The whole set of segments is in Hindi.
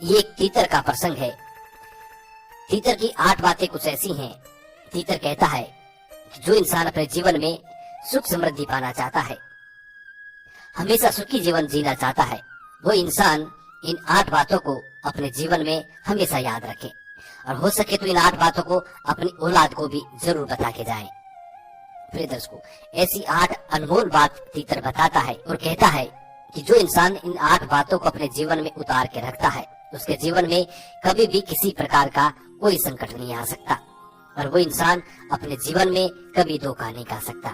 ये एक तीतर का प्रसंग है। तीतर की 8 बातें कुछ ऐसी हैं। तीतर कहता है कि जो इंसान अपने जीवन में सुख समृद्धि पाना चाहता है, हमेशा सुखी जीवन जीना चाहता है, वो इंसान इन 8 बातों को अपने जीवन में हमेशा याद रखे और हो सके तो इन 8 बातों को अपनी औलाद को भी जरूर बता के जाए। प्रिय दर्शकों, ऐसी 8 अनमोल बात तीतर बताता है और कहता है कि जो इंसान इन 8 बातों को अपने जीवन में उतार के रखता है, उसके जीवन में कभी भी किसी प्रकार का कोई संकट नहीं आ सकता और वो इंसान अपने जीवन में कभी धोखा नहीं खा सकता।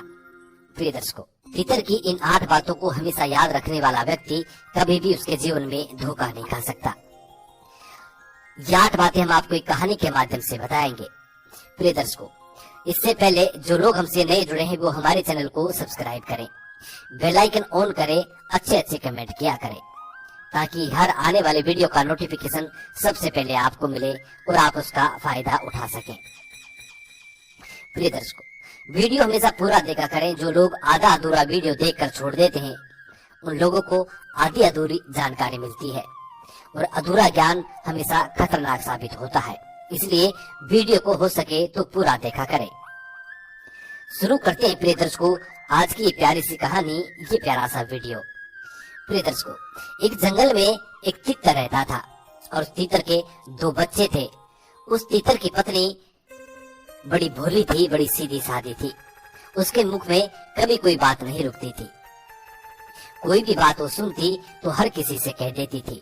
प्रिय दर्शकों, तीतर की इन 8 बातों को हमेशा याद रखने वाला व्यक्ति कभी भी उसके जीवन में धोखा नहीं खा सकता। ये 8 बातें हम आपको एक कहानी के माध्यम से बताएंगे। प्रिय दर्शकों, इससे पहले जो लोग हमसे नए जुड़े हैं वो हमारे चैनल को सब्सक्राइब करें, बेल आइकन ऑन करें, अच्छे कमेंट किया करें ताकि हर आने वाले वीडियो का नोटिफिकेशन सबसे पहले आपको मिले और आप उसका फायदा उठा सकें। प्रिय दर्शकों, वीडियो हमेशा पूरा देखा करें। जो लोग आधा अधूरा वीडियो देखकर छोड़ देते हैं, उन लोगों को आधी अधूरी जानकारी मिलती है और अधूरा ज्ञान हमेशा खतरनाक साबित होता है। इसलिए वीडियो को हो सके तो पूरा देखा करें। शुरू करते हैं प्रिय दर्शकों आज की ये प्यारी सी कहानी, ये प्यारा सा वीडियो। प्रिय दर्शकों, एक जंगल में एक तीतर रहता था और उस तीतर के 2 बच्चे थे। उस तीतर की पत्नी बड़ी भोली थी, बड़ी सीधी सादी थी। उसके मुख में कभी कोई बात नहीं रुकती थी। कोई भी बात वो सुनती तो हर किसी से कह देती थी।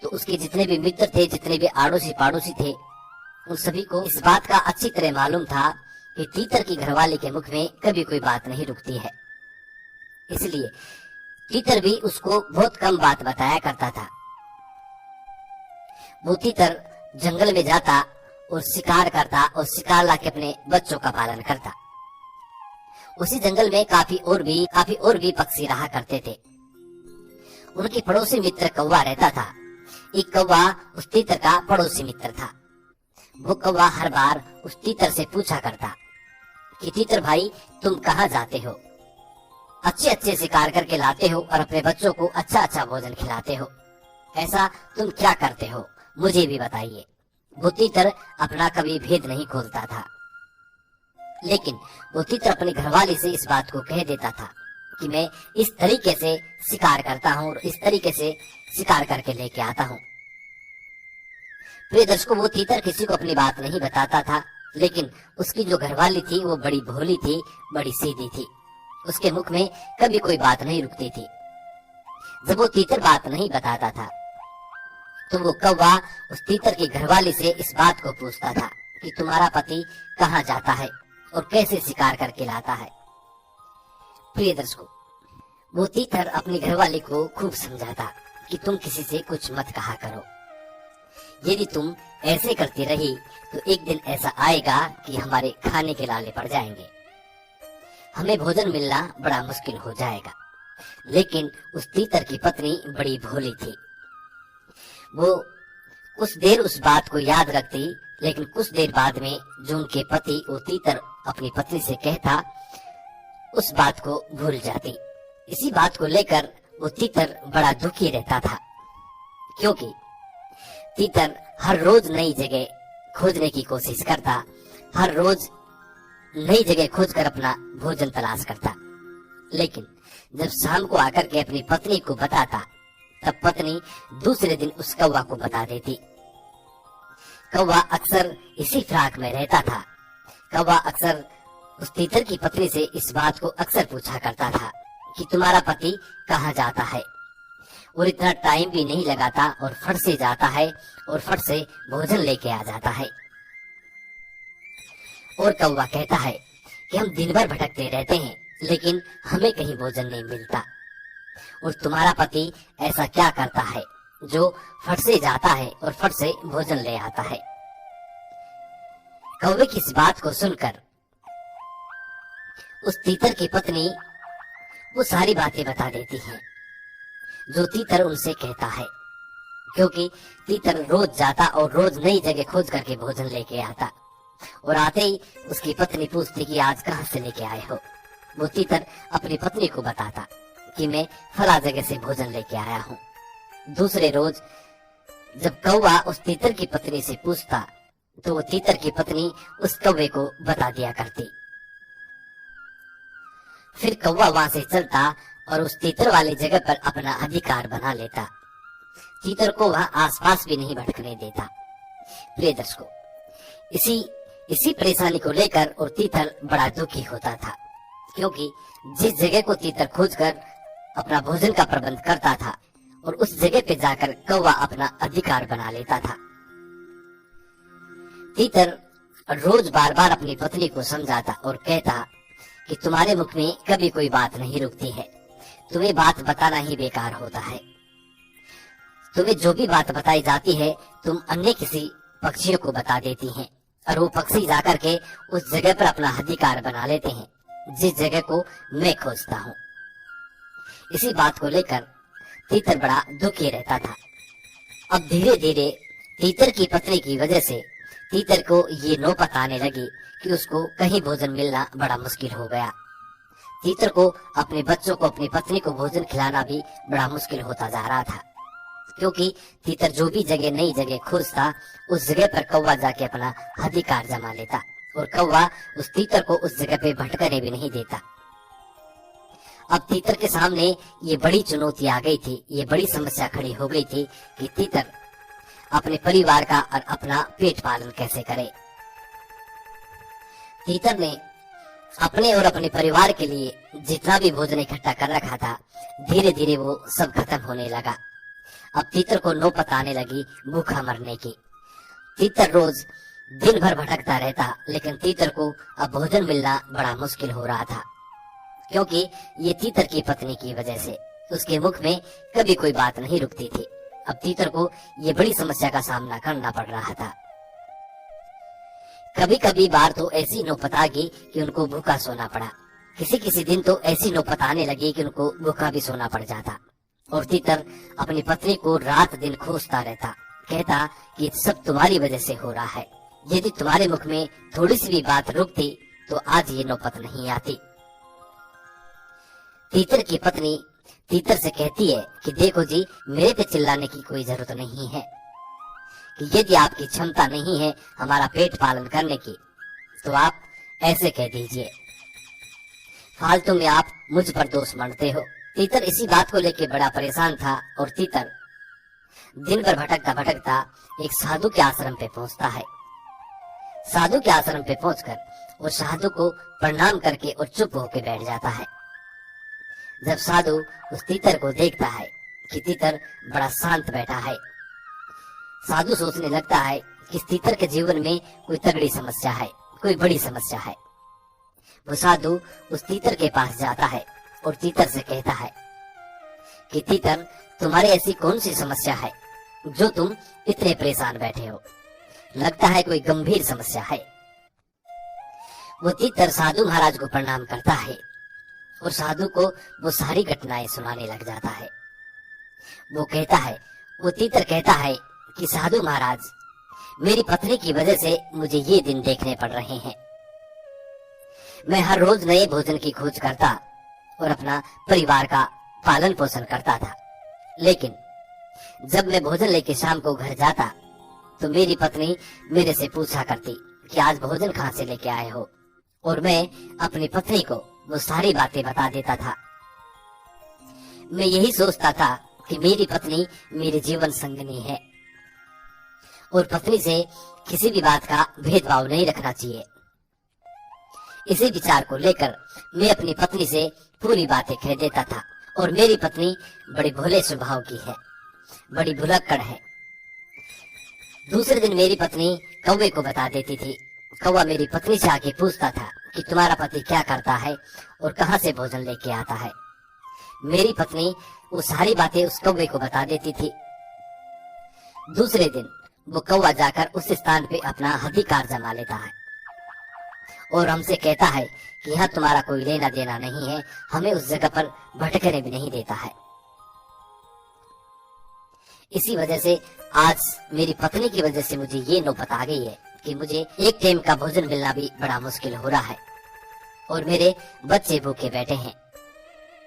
तो उसके जितने भी मित्र थे, जितने भी आड़ोसी पड़ोसी थे, उन सभी को इस बात का अच्छी तरह मालूम था कि तीतर की घरवाली के मुख में कभी कोई बात नहीं रुकती है। इसलिए तीतर भी उसको बहुत कम बात बताया करता था। वो तीतर जंगल में जाता और शिकार करता और शिकार लाके अपने बच्चों का पालन करता। उसी जंगल में काफी और भी पक्षी रहा करते थे। उनके पड़ोसी मित्र कौवा रहता था। एक कौवा उस तीतर का पड़ोसी मित्र था। वो कौवा हर बार उस तीतर से पूछा करता कि तीतर भाई, तुम कहाँ जाते हो? अच्छे शिकार करके लाते हो और अपने बच्चों को अच्छा भोजन खिलाते हो। ऐसा तुम क्या करते हो? मुझे भी बताइए। वो तीतर अपना कभी भेद नहीं खोलता था, लेकिन वो तीतर अपनी घरवाली से इस बात को कह देता था कि मैं इस तरीके से शिकार करता हूँ और इस तरीके से शिकार करके लेके आता हूँ। प्रिय दर्शकों, वो तीतर किसी को अपनी बात नहीं बताता था, लेकिन उसकी जो घरवाली थी वो बड़ी भोली थी, बड़ी सीधी थी। उसके मुख में कभी कोई बात नहीं रुकती थी। जब वो तीतर बात नहीं बताता था तो वो कौवा उस तीतर की घरवाली से इस बात को पूछता था कि तुम्हारा पति कहाँ जाता है और कैसे शिकार करके लाता है। प्रिय दर्शकों, वो तीतर अपनी घरवाली को खूब समझाता कि तुम किसी से कुछ मत कहा करो। यदि तुम ऐसे करती रही तो एक दिन ऐसा आएगा कि हमारे खाने के लाले पड़ जाएंगे, हमें भोजन मिलना बड़ा मुश्किल हो जाएगा। लेकिन उस तीतर की पत्नी बड़ी भोली थी। वो कुछ देर उस बात को याद रखती, लेकिन कुछ देर बाद में जो उनके पति वो तीतर अपनी पत्नी से कहता, उस बात को भूल जाती। इसी बात को लेकर वो तीतर बड़ा दुखी रहता था, क्योंकि तीतर हर रोज नई जगह खोजने की कोशिश करता, हर रोज नई जगह खोजकर अपना भोजन तलाश करता। लेकिन जब शाम को आकर के अपनी पत्नी को बताता, तब पत्नी दूसरे दिन उस कौवा को बता देती। कौवा अक्सर इसी फिराक में रहता था। कौवा अक्सर उस तीतर की पत्नी से इस बात को अक्सर पूछा करता था कि तुम्हारा पति कहाँ जाता है, और इतना टाइम भी नहीं लगाता और फट से जाता है और फट से भोजन लेके आ जाता है। और कौवा कहता है कि हम दिन भर भटकते रहते हैं, लेकिन हमें कहीं भोजन नहीं मिलता, और तुम्हारा पति ऐसा क्या करता है जो फट से जाता है और फट से भोजन ले आता है। कौवे की इस बात को सुनकर उस तीतर की पत्नी वो सारी बातें बता देती है जो तीतर उनसे कहता है, क्योंकि तीतर रोज जाता और रोज नई जगह खोज करके भोजन लेके आता, और आते ही उसकी पत्नी पूछती कि आज कहाँ से लेके आए हो। वो तीतर अपनी पत्नी को बताता कि मैं फला जगह से भोजन लेके आया हूँ। दूसरे रोज जब कौवा उस तीतर की पत्नी से पूछता तो वो तीतर की पत्नी उस कौवे को बता दिया करती। फिर कौवा वहां से चलता और उस तीतर वाली जगह पर अपना अधिकार बना लेता। तीतर को वह आसपास भी नहीं भटकने देता। प्रिय दर्शकों, इसी परेशानी को लेकर और तीतर बड़ा दुखी होता था, क्योंकि जिस जगह को तीतर खोजकर अपना भोजन का प्रबंध करता था और उस जगह पे जाकर कौवा अपना अधिकार बना लेता था। तीतर रोज बार बार अपनी पत्नी को समझाता और कहता कि तुम्हारे मुख में कभी कोई बात नहीं रुकती है, तुम्हें बात बताना ही बेकार होता है। तुम्हें जो भी बात बताई जाती है तुम अन्य किसी पक्षियों को बता देती हैं और वो पक्षी जाकर के उस जगह पर अपना अधिकार बना लेते हैं जिस जगह को मैं खोजता हूँ। इसी बात को लेकर तीतर बड़ा दुखी रहता था। अब धीरे धीरे तीतर की पत्नी की वजह से तीतर को ये नौबत आने लगी कि उसको कहीं भोजन मिलना बड़ा मुश्किल हो गया। तीतर को अपने बच्चों को, अपनी पत्नी को भोजन खिलाना भी बड़ा मुश्किल होता जा रहा था, क्योंकि तीतर जो भी जगह नई जगह खोजता उस जगह पर कौवा जाके अपना अधिकार जमा लेता और कौवा उस तीतर को उस जगह पे भटकने भी नहीं देता। अब तीतर के सामने ये बड़ी चुनौती आ गई थी, ये बड़ी समस्या खड़ी हो गई थी कि तीतर अपने परिवार का और अपना पेट पालन कैसे करे। तीतर ने अपने और अपने परिवार के लिए जितना भी भोजन इकट्ठा कर रखा था धीरे धीरे वो सब खत्म होने लगा। अब तीतर को नौबत आने लगी भूखा मरने की। तीतर रोज दिन भर भटकता रहता, लेकिन तीतर को अब भोजन मिलना बड़ा मुश्किल हो रहा था, क्योंकि ये तीतर की पत्नी की वजह से उसके मुख में कभी कोई बात नहीं रुकती थी। अब तीतर को ये बड़ी समस्या का सामना करना पड़ रहा था। कभी कभी बार तो ऐसी नौबत आ गई कि उनको भूखा सोना पड़ा। किसी किसी दिन तो ऐसी नौबत आने लगी कि उनको भूखा भी सोना पड़ जाता और तीतर अपनी पत्नी को रात दिन खोजता रहता, कहता कि सब तुम्हारी वजह से हो रहा है, यदि तुम्हारे मुख में थोड़ी सी भी बात रुकती तो आज ये नौबत नहीं आती। तीतर की पत्नी तीतर से कहती है कि देखो जी, मेरे पे चिल्लाने की कोई जरूरत नहीं है, कि यदि आपकी क्षमता नहीं है हमारा पेट पालन करने की तो आप ऐसे कह दीजिए, फालतू में आप मुझ पर दोष मढ़ते हो। तीतर इसी बात को लेकर बड़ा परेशान था और तीतर दिन भर भटकता भटकता एक साधु के आश्रम पे पहुंचता है। साधु के आश्रम पे पहुंचकर वो साधु को प्रणाम करके और चुप होकर बैठ जाता है। जब साधु उस तीतर को देखता है कि तीतर बड़ा शांत बैठा है, साधु सोचने लगता है कि इस तीतर के जीवन में कोई तगड़ी समस्या है, कोई बड़ी समस्या है। वो साधु उस तीतर के पास जाता है और तीतर से कहता है कि तीतर, तुम्हारी ऐसी कौन सी समस्या है जो तुम इतने परेशान बैठे हो? लगता है कोई गंभीर समस्या है। वो तीतर साधु महाराज को प्रणाम करता है और साधु को वो सारी घटनाएं सुनाने लग जाता है। वो तीतर कहता है कि साधु महाराज, मेरी पत्नी की वजह से मुझे ये दिन देखने पड़ रहे हैं। मैं हर रोज नए भोजन की खोज करता और अपना परिवार का पालन पोषण करता था, लेकिन जब मैं भोजन लेके शाम को घर जाता तो मेरी पत्नी मेरे से पूछा करती कि आज भोजन कहाँ से लेके आए हो, और मैं अपनी पत्नी को वो सारी बातें बता देता था। मैं यही सोचता था कि मेरी पत्नी मेरी जीवन संगिनी है और पत्नी से किसी भी बात का भेदभाव नहीं रखना चाहिए। इसी विचार को लेकर मैं अपनी पत्नी से पूरी बातें कह देता था और मेरी पत्नी बड़ी भोले स्वभाव की है, बड़ी भुलक्कड़ है। दूसरे दिन मेरी पत्नी कौवे को बता देती थी। कौवा मेरी पत्नी से आके पूछता था कि तुम्हारा पति क्या करता है और कहाँ से भोजन लेके आता है। मेरी पत्नी वो सारी बातें उस कौवे को बता देती थी। दूसरे दिन वो कौवा जाकर उस स्थान पे अपना अधिकार जमा लेता है और हमसे कहता है कि यहाँ तुम्हारा कोई लेना देना नहीं है, हमें उस जगह पर भटकने भी नहीं देता है। इसी वजह से आज मेरी पत्नी की वजह से मुझे ये नौबत आ गई है कि मुझे एक टाइम का भोजन मिलना भी बड़ा मुश्किल हो रहा है और मेरे बच्चे भूखे बैठे हैं।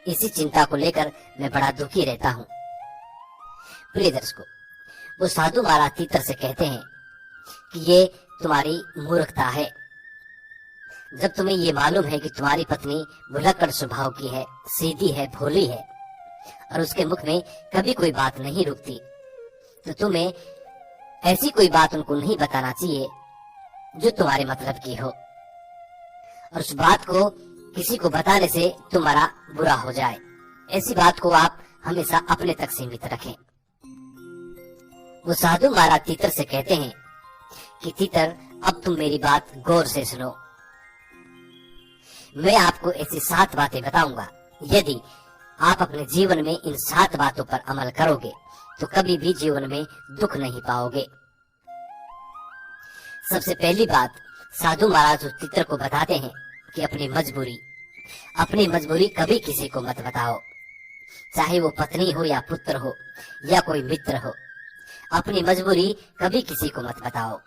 इसी चिंता को लेकर मैं बड़ा दुखी रहता हूँ। प्रिय दर्शकों, वो साधु महाराज तीतर से कहते हैं कि ये तुम्हारी मूर्खता है। जब तुम्हें ये मालूम है कि तुम्हारी पत्नी भुलक्कड़ स्वभाव की है, सीधी है, भोली है और उसके मुख में कभी कोई बात नहीं रुकती, तो तुम्हें ऐसी कोई बात उनको नहीं बताना चाहिए जो तुम्हारे मतलब की हो और उस बात को किसी को बताने से तुम्हारा बुरा हो जाए। ऐसी बात को आप हमेशा अपने तक सीमित रखें। वो साधु महाराज तीतर से कहते हैं कि तीतर, अब तुम मेरी बात गौर से सुनो। मैं आपको ऐसी 7 बातें बताऊंगा। यदि आप अपने जीवन में इन 7 बातों पर अमल करोगे तो कभी भी जीवन में दुख नहीं पाओगे। सबसे पहली बात, साधु महाराज उस तीतर को बताते हैं कि अपनी मजबूरी कभी किसी को मत बताओ, चाहे वो पत्नी हो या पुत्र हो या कोई मित्र हो। अपनी मजबूरी कभी किसी को मत बताओ।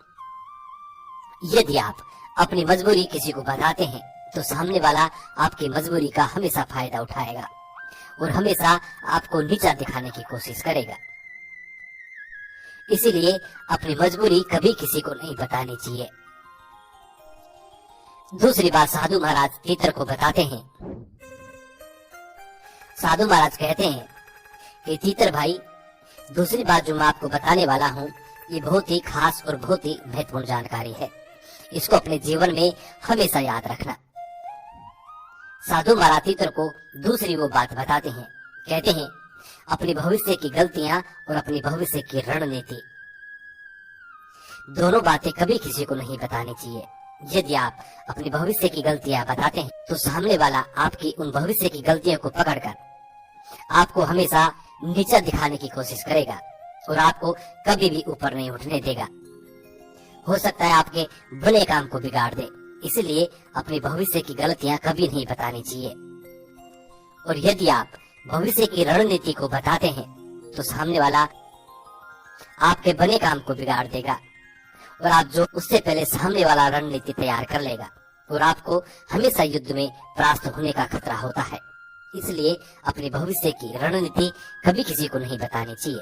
यदि आप अपनी मजबूरी किसी को बताते हैं तो सामने वाला आपकी मजबूरी का हमेशा फायदा उठाएगा और हमेशा आपको नीचा दिखाने की कोशिश करेगा। इसीलिए अपनी मजबूरी कभी किसी को नहीं बतानी चाहिए। दूसरी बात साधु महाराज तीतर को बताते हैं। साधु महाराज कहते हैं कि तीतर भाई, दूसरी बात जो मैं आपको बताने वाला हूँ ये बहुत ही खास और बहुत ही महत्वपूर्ण जानकारी है। इसको अपने जीवन में हमेशा याद रखना। साधु महाराज तीतर को दूसरी वो बात बताते हैं, कहते हैं अपनी भविष्य की गलतियां और अपनी भविष्य की रणनीति, दोनों बातें कभी किसी को नहीं बतानी चाहिए। यदि आप अपनी भविष्य की गलतियां बताते हैं तो सामने वाला आपकी उन भविष्य की गलतियों को पकड़कर आपको हमेशा नीचा दिखाने की कोशिश करेगा और आपको कभी भी ऊपर नहीं उठने देगा। हो सकता है आपके भले काम को बिगाड़ दे। इसलिए अपनी भविष्य की गलतियां कभी नहीं बतानी चाहिए। और यदि आप भविष्य की रणनीति को बताते हैं तो सामने वाला आपके बने काम को बिगाड़ देगा और आप जो उससे पहले सामने वाला रणनीति तैयार कर लेगा और आपको हमेशा युद्ध में परास्त होने का खतरा होता है। इसलिए अपनी भविष्य की रणनीति कभी किसी को नहीं बतानी चाहिए।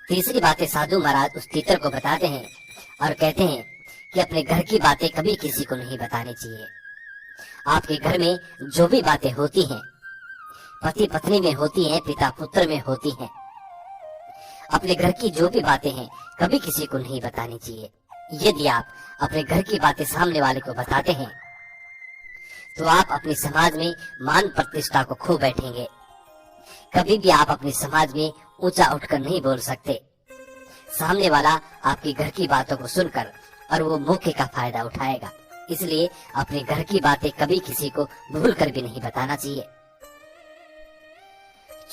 तीसरी बातें साधु महाराज उस तीतर को बताते हैं और कहते हैं कि अपने घर की बातें कभी किसी को नहीं बतानी चाहिए। आपके घर में जो भी बातें होती हैं, पति पत्नी में होती हैं, पिता पुत्र में होती हैं, अपने घर की जो भी बातें हैं कभी किसी को नहीं बतानी चाहिए। यदि आप अपने घर की बातें सामने वाले को बताते हैं तो आप अपने समाज में मान प्रतिष्ठा को खो बैठेंगे। कभी भी आप अपने समाज में ऊंचा उठकर नहीं बोल सकते। सामने वाला आपकी घर की बातों को सुनकर और वो मौके का फायदा उठाएगा। इसलिए अपने घर की बातें कभी किसी को भूल कर भी नहीं बताना चाहिए।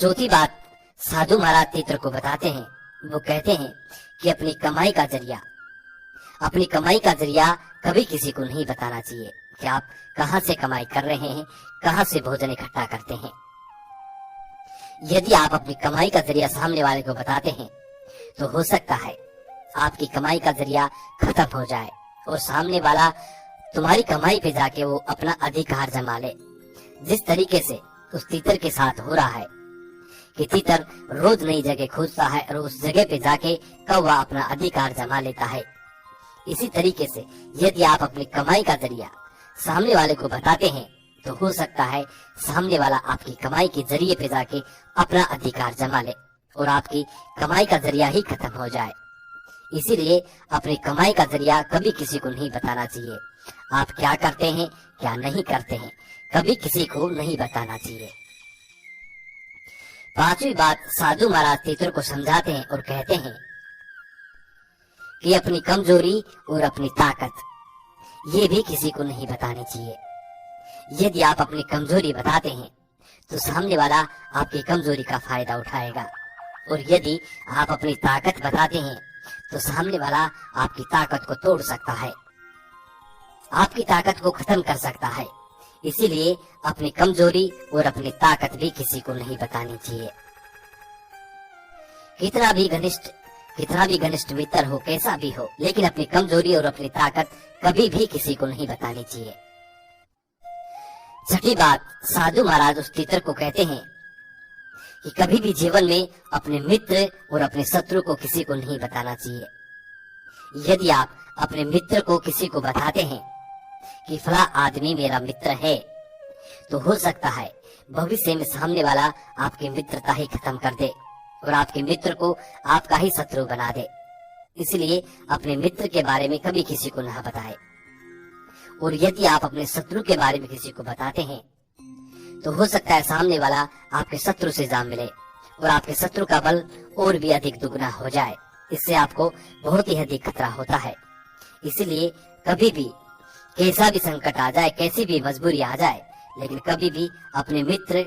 चौथी बात साधु महाराज तीतर को बताते हैं। वो कहते हैं कि अपनी कमाई का जरिया कभी किसी को नहीं बताना चाहिए कि आप कहां से कमाई कर रहे हैं, कहां से भोजन इकट्ठा करते हैं। यदि आप अपनी कमाई का जरिया सामने वाले को बताते हैं तो हो सकता है आपकी कमाई का जरिया खत्म हो जाए और सामने वाला तुम्हारी कमाई पे जाके वो अपना अधिकार जमा ले। जिस तरीके से उस तीतर के साथ हो रहा है कि तीतर रोज नई जगह खोजता है और उस जगह पे जाके कौवा अपना अधिकार जमा लेता है। इसी तरीके से यदि आप अपनी कमाई का जरिया सामने वाले को बताते हैं तो हो सकता है सामने वाला आपकी कमाई के जरिए पे जाके अपना अधिकार जमा ले और आपकी कमाई का जरिया ही खत्म हो जाए। इसीलिए अपनी कमाई का जरिया कभी किसी को नहीं बताना चाहिए। आप क्या करते हैं, क्या नहीं करते हैं, कभी किसी को नहीं बताना चाहिए। पांचवी बात साधु महाराज तीतर को समझाते हैं और कहते हैं कि अपनी कमजोरी और अपनी ताकत ये भी किसी को नहीं बतानी चाहिए। यदि आप अपनी कमजोरी बताते हैं तो सामने वाला आपकी कमजोरी का फायदा उठाएगा और यदि आप अपनी ताकत बताते हैं तो सामने वाला आपकी ताकत को तोड़ सकता है, आपकी ताकत को खत्म कर सकता है। इसीलिए अपनी कमजोरी और अपनी ताकत भी किसी को नहीं बतानी चाहिए। कितना भी घनिष्ठ मित्र हो, कैसा भी हो, लेकिन अपनी कमजोरी और अपनी ताकत कभी भी किसी को नहीं बतानी चाहिए। छठी बात साधु महाराज उस तीतर को कहते हैं कि कभी भी जीवन में अपने मित्र और अपने शत्रु को किसी को नहीं बताना चाहिए। यदि आप अपने मित्र को किसी को बताते हैं कि फला आदमी मेरा मित्र है, तो हो सकता है भविष्य में सामने वाला आपकी मित्रता ही खत्म कर दे और आपके मित्र को आपका ही शत्रु बना दे। इसलिए अपने मित्र के बारे में कभी किसी को ना बताएं। और यदि आप अपने शत्रु के बारे में किसी को बताते हैं, तो हो सकता है सामने वाला आपके शत्रु से जा मिले और आपके शत्रु का बल और भी अधिक दुगना हो जाए। इससे आपको बहुत ही अधिक खतरा होता है। इसलिए कभी भी कैसा भी संकट आ जाए, कैसी भी मजबूरी आ जाए, लेकिन कभी भी अपने मित्र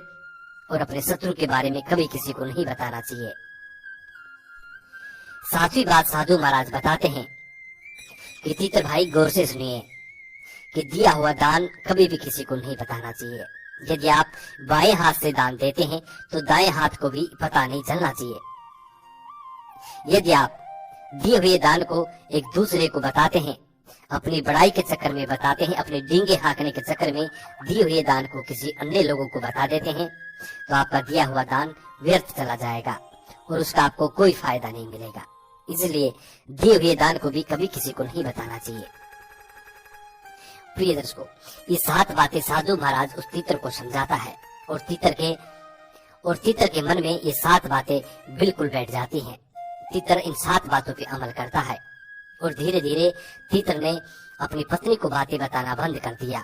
और अपने शत्रु के बारे में कभी किसी को नहीं बताना चाहिए। सातवीं बात साधु महाराज बताते हैं कि तीतर भाई गौर से सुनिए कि दिया हुआ दान कभी भी किसी को नहीं बताना चाहिए। यदि आप बाएं हाथ से दान देते हैं तो दाएं हाथ को भी पता नहीं चलना चाहिए। यदि आप दिए हुए दान को एक दूसरे को बताते हैं, अपनी बड़ाई के चक्कर में बताते हैं, अपने डींगे हाँकने के चक्कर में दिए हुए दान को किसी अन्य लोगों को बता देते हैं, तो आपका दिया हुआ दान व्यर्थ चला जाएगा और उसका आपको कोई फायदा नहीं मिलेगा। इसलिए दिए हुए दान को भी कभी किसी को नहीं बताना चाहिए। प्रिय दर्शकों, ये 7 बातें साधु महाराज उस तीतर को समझाता है और तीतर के मन में ये 7 बातें बिल्कुल बैठ जाती हैं। तीतर इन 7 बातों पे अमल करता है और धीरे धीरे तीतर ने अपनी पत्नी को बातें बताना बंद कर दिया।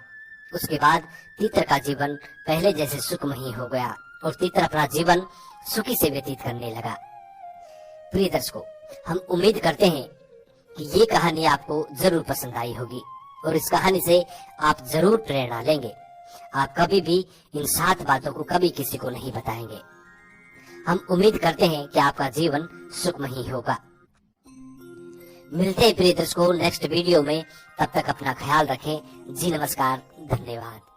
उसके बाद तीतर का जीवन पहले जैसे सुखमयी हो गया और तीतर अपना जीवन सुखी से व्यतीत करने लगा। प्रिय दर्शकों, हम उम्मीद करते हैं कि ये कहानी आपको जरूर पसंद आई होगी और इस कहानी से आप जरूर प्रेरणा लेंगे। आप कभी भी इन 7 बातों को कभी किसी को नहीं बताएंगे। हम उम्मीद करते हैं कि आपका जीवन सुखमयी होगा। मिलते हैं प्रिय दर्शकों नेक्स्ट वीडियो में। तब तक अपना ख्याल रखें। जी नमस्कार, धन्यवाद।